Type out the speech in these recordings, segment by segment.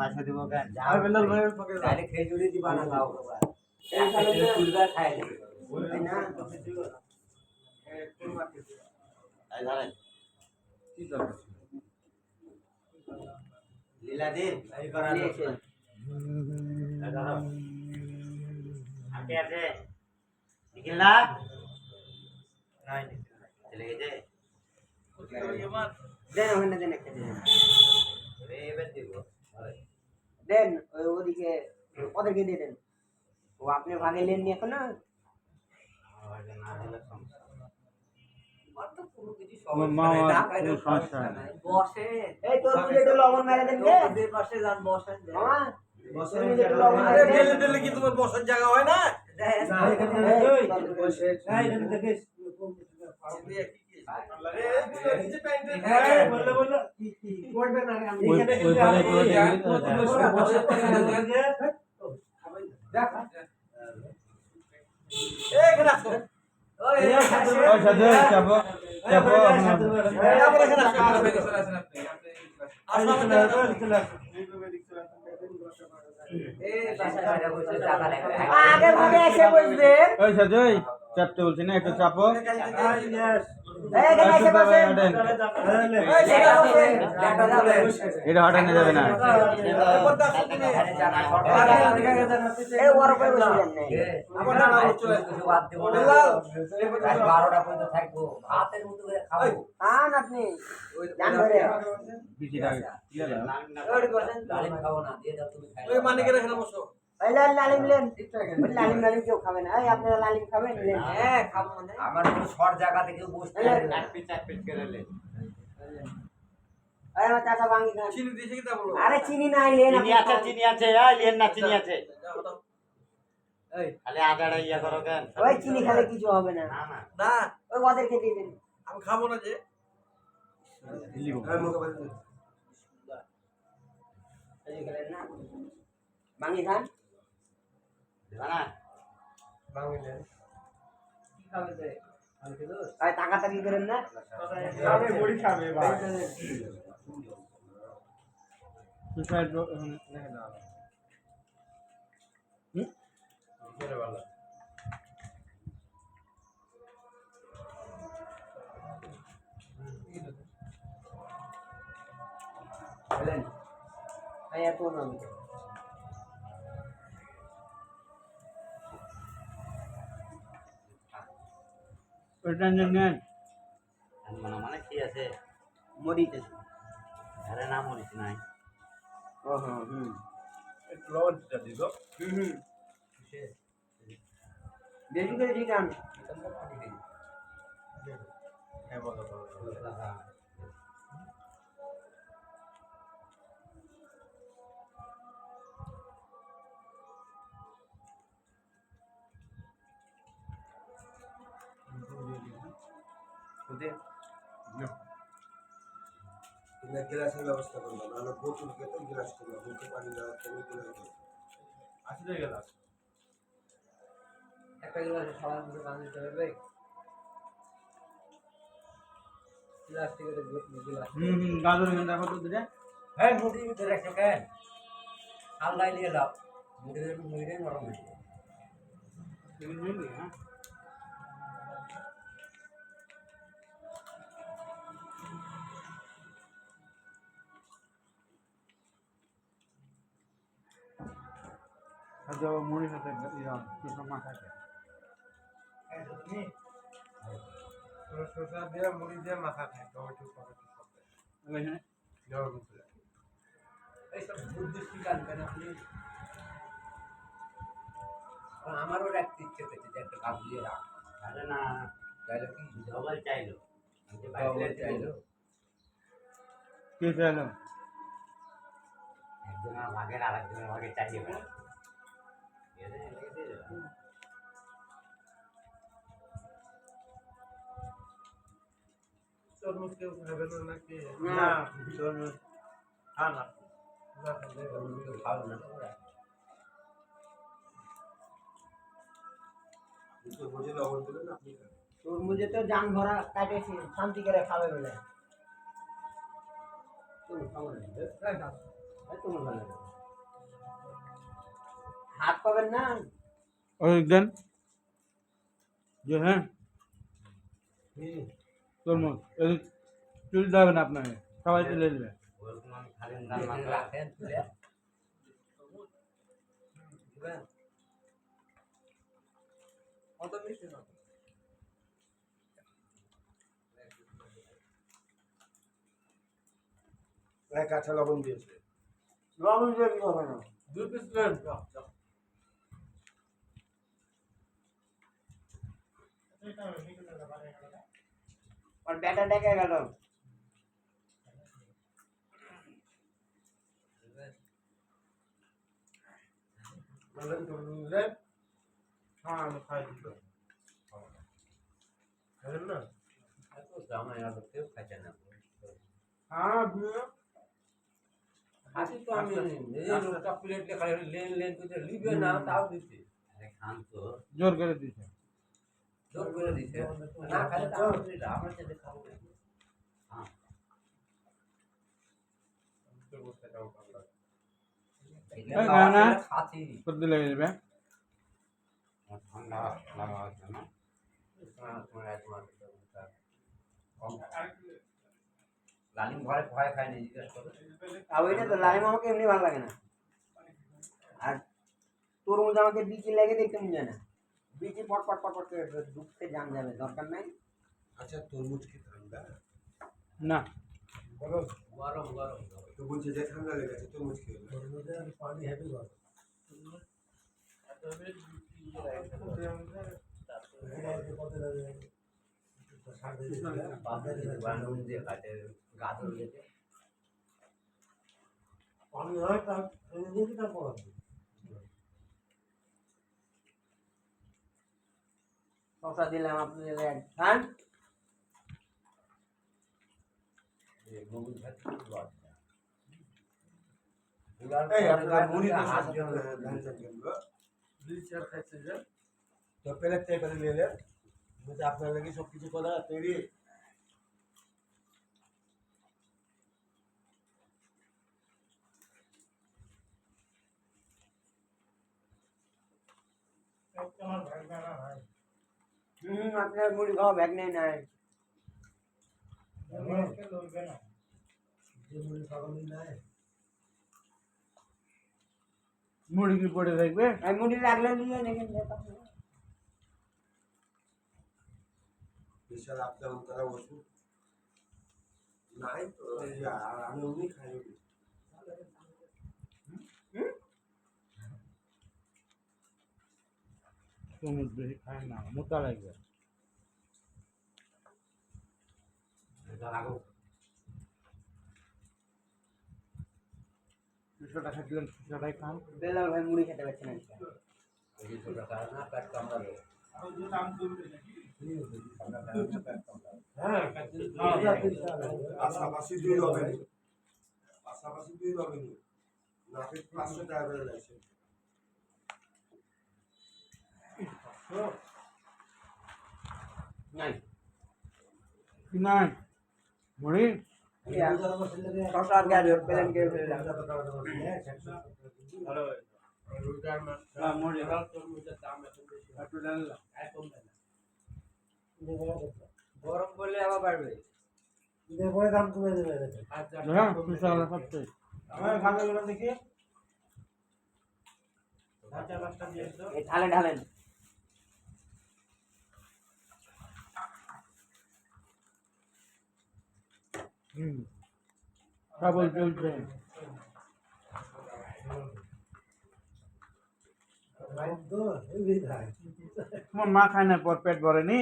মাছে দিব কেন আর বেলাল ভাইয়ের পকে তাহলে খেজুরি দিবা না দাও এই খালে তুলবা খাই বলবি না কোন মাকে এই ধরেন কি দরকার লীলা দিন এই করা আছে ধরো আছে নিখিল না নাই চলে গেছে দেন ওখানে দেন একটা দেন এবার দিব দেন ওদিকে ওদেরকে দিয়ে দেন ও আপনি ভাগে লেন নি এখন না না দিলে সমস্যা বসে এই তোর মুজে তো লবণ মেরে দেন রে ওদের পাশে যান বসেন মামা বসে মুজে তো লবণ মেরে দেন ঢেলে ঢেলে কি তোমার বসার জায়গা হয় না না এখানে বসে নাই এখানে দেখিস আগে ভাগে এসে বসবে ওই সাজই চাপতে বলছি না একটু চাপো এখানে এসে বসে এটা হটানো যাবে না এই ওর উপরে বসে যান না আমার না কিছু বাদ দেব না 12টা পর্যন্ত থাকবো ভাতের মতো করে খাবো আন আপনি জান ধরে বিচিটা ওই বসেন ডালিম খাবো না দিয়ে দাও তুমি খাই ওই মানিকের এখানে বসো এই লালিম লেন লালিম কেউ খাবে না এই আপনারা লালিম খাবেন লেন হ্যাঁ খাবো না আমার কোনো শর্ট জায়গা থেকে বসতে এক পিচ করে লে এই আমার চাচা ভাঙি খান চিনি দিয়েছে কি তা বলো আরে চিনি নাই লেন চিনি আছে এই লেন না চিনি আছে এই খালি আদাড়া ইয়া করো কেন ওই চিনি খেলে কিছু হবে না না না না ওই ওদেরকে দিয়ে দেন আমি খাবো না যে এই গেলেন না ভাঙি খান দেবা না কি খাবে রে আই টাকা করেন না খাবে বড়ি খাবে ভাই সুসাইড রেখে দাও বলেন এই এত না ওটা নেন মানে কি আছে মরিতে আরে না মরিস নাই ও হ্যাঁ একটু লবণ দিতে দিল বেশি করে ঠিক আন হ্যাঁ বলো ওদের তুমি গ্লাসের ব্যবস্থা করবে না বোতল খেতে গ্লাস করবে মুখে পানি দেওয়া তুমি গ্লাস আসলে গেল একটা গ্লাসে সবার মধ্যে পানি দিতে হবে প্লাস্টিকের গ্লাস গাজর এখানে রাখো তো দিলে হ্যাঁ মুড়ি ভিতরে রাখছো কেন আল্লাহ দিয়ে দাও মুড়ি নরম হয়ে যাবে হ্যাঁ আচ্ছা মুড়ি সাথে কিছু মাথা শসা দিয়ে মুড়ি দিয়ে মাথা খায় টমেটো এইসব বুদ্ধি শিকার কেন আপনি আমারও রাখতে ইচ্ছে পেতে যে একটা কাবুলিয়ে রাখ আরে না তাহলে কি সবাই চাইলো চাইলো কে চাইলো একজনের ভাগের আর একজনের ভাগে চাইয়ে বেড়া তরমুজ কেউ খাবে না নাকি না তরমুজ হ্যাঁ না ভালো না বুঝে লবণ দিলে না আপনি তোর মুঝে তো জান ভরা কাটেছি শান্তি করে খাবে বলে তুমি খাবো না তোমার ভালো হাত পাবেন না ওই দেন যে হ্যাঁ তরমুজ এই চুল যাবে না আপনাকে সবাই তুলে দেবে ওরকম আমি খালি গান মাথা রাখেন তুলে দিবেন অত মিষ্টি না এক কাঁচা লবণ দিয়েছে লবণ দিয়ে কি হবে না 2 পিস নেন আর ব্যাটা ডেকে গেল বলেন তো নিলেন হ্যাঁ আমি খাই দিত খাবেন না এত জামাই আর কেউ খাইছে না হ্যাঁ বিয়ে খাসি তো আমি এই লোকটা প্লেট খালি লেন লেন করে লিবে না তাও দিতে আরে খান তো জোর করে দিছে জোর করে দিতে না খালে তো আমরা যেতে খাবো হ্যাঁ তো বসে যাও পারলা না খাচ্ছি সর্দি লেগে যাবে ঠান্ডা লাগা হচ্ছে না লালিম ঘরে ভয় খায়নি জিজ্ঞেস করো আর ওইটা তো লাইম আমাকে এমনি ভালো লাগে না আর তরমুজ আমাকে বিচি লেগে দেখতে মন যায় না বিচি পট পট পট পট করে ঢুকতে জাম যাবে দরকার নাই আচ্ছা তরমুজ কি ঠান্ডা না গরম গরম গরম তো বলছে যে ঠান্ডা লেগেছে তরমুজ খেয়ে পানি হেভি গরম বান্ধব দিয়ে কাটে গাজর দিয়েছে পানি হয় তার দিয়ে তারপর শসা দিলাম আপনি দিলেন হ্যাঁ মুগুল খাচ্ছি এই আপনার মুড়ি দিয়ে হাত ধান চাল কিনবো 2-4 খাইছে যে তো প্লেট থেকে করে নিয়ে নেন বুঝে আপনার লাগি সব কিছু করা তৈরি আপনার মুড়ি খাওয়া ব্যাগ নেই নাই মুড়ি কি পড়ে থাকবে আমি মুড়ি রাখলে নিয়ে দেখেন বিশাল আপনার তারা ওষুধ নাই তো আর আমি উনি খাই তরমুজ বেশি খায় না মোটা লাগবে এটা লাগো 200 টাকা দিলেন 200 টাকায় খান বেলাল ভাই মুড়ি খেতে পারছে না এই তো টাকা না পেট কামড়াবে হ্যাঁ পাশাপাশি দুই হবে পাশাপাশি দুই হবে নাকি 500 টাকা করে লাগছে নাই কি নাই মুড়ি শসা আর গাজর প্লেন করে ফেললাম ভালো রুটার মাছ হ্যাঁ, মুড়ি। তরমুজের দাম এখন বেশি একটু ডাললাম এখন দেন গরম করলে আবার বাড়বে আচ্ছা হ্যাঁ 200 টাকা সবচেয়ে আমার ভালো লাগলো দেখি আচ্ছা পাঁচটা দিয়েছো এই ঢালেন ঢালেন কেবল চলছে তোমার মা খায় না পর পেট ভরেনি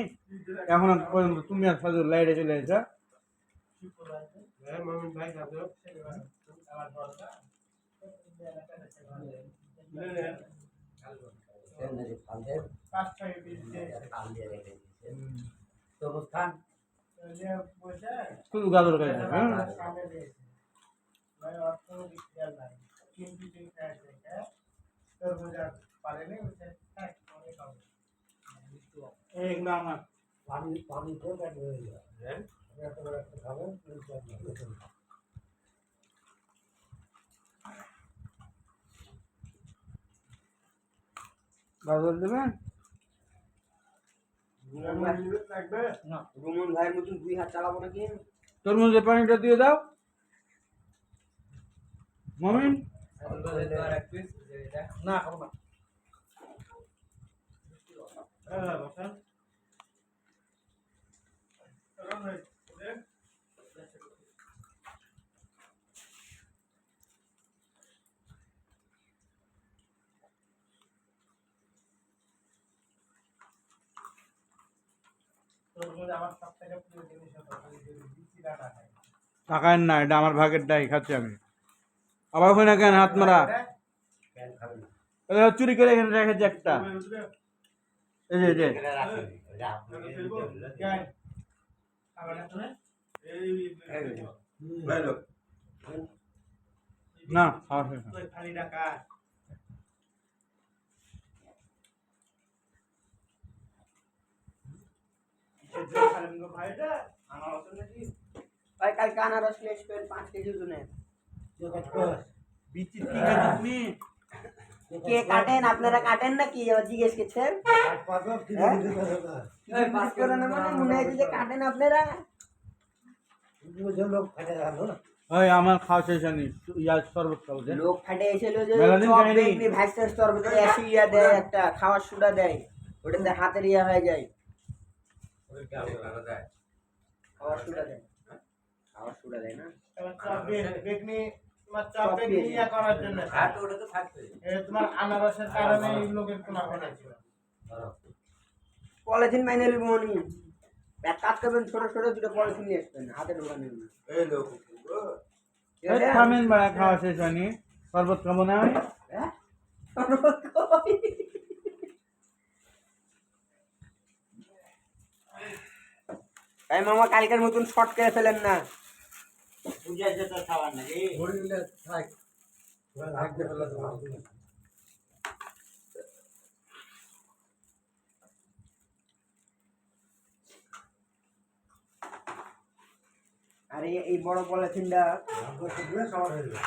এখন পর্যন্ত তুমি আর সাজু লাইটে চলে এসেছো হ্যাঁ মামুন ভাই খাবে তরমুজ খান শুধু গাজর খাই না হ্যাঁ একদম পানি তো কাট হয়ে যায় হ্যাঁ একটা খাবেন গাজর দেবেন? লাগবে না। রুমন ভাইয়ের মতন 2 হাত চালাবো নাকি? তরমুজের পানিটা দিয়ে দাও। মমিন না খাবো না বসেন আমার সব থেকে প্রিয় জিনিস বিচি ডাটা খাই টাকায় না, এটা আমার ভাগের ডাই খাচ্ছি আমি। আবার ওখানে কেন হাত মারা? কেন খাবে না? এটা চুরি করে এখানে রেখেছে একটা। এই যে এই যে এটা রাখেনি, এটা আপনাকে দিতে হলো। ভাই লোক না খাওয়া শেষ না। খালি টাকা ভাই কালকে আনারস নিয়ে আসবেন 5 কেজি ওজনের। বিচি ঠিক আছে তুমি? কে কাটেন? আপনারা কাটেন নাকি? আবার জিজ্ঞেস করছেন? এই পাস করে না মানে মনে হয় যে কাটেন আপনারা? ওই আমার খাওয়া শেষ হয়নি। ইয়ার শরবত খাবো যে। লোক ফাটে এসেছিল যে মেলাদিন চপ খায়নি। বেগনি ভাইস্টার তরবতে এসিয়া দেয়, একটা খাওয়ার সুডা দেয়, ওটাতে হাতের ইয়া হয়ে যায়। ওদের কি আলাদা দেয়? খাওয়ার সুডা দেয়, খাওয়ার সুডা দেয় না? বেগনি তোমার চাপ বেগনি ইয়া করার জন্য আর তো ওটা তো থাকবে। তোমার আনারসের কারণে এই লোকের কোনা ঘটেছিল ধরো। পলিথিন মাইনে নিব নি। এক কাজ করবেন, ছোট ছোট দুটো পলিথিন নিয়ে আসবেন, হাতে ঢোকা নেবেন। এই লোক এই থামেন বাড়া, খাওয়া শেষ হয়নি। শরবত খাবো না আমি? হ্যাঁ? এই মামা কালকের মতন শর্ট করে ফেলেন না। পূজা যেটা খাবার নাকি? ঘুরিলে থাক। ওরা রাখতে পারলে তো ভালো। আর এই বড় পলিথিনটা খাবার হয়ে যাবে।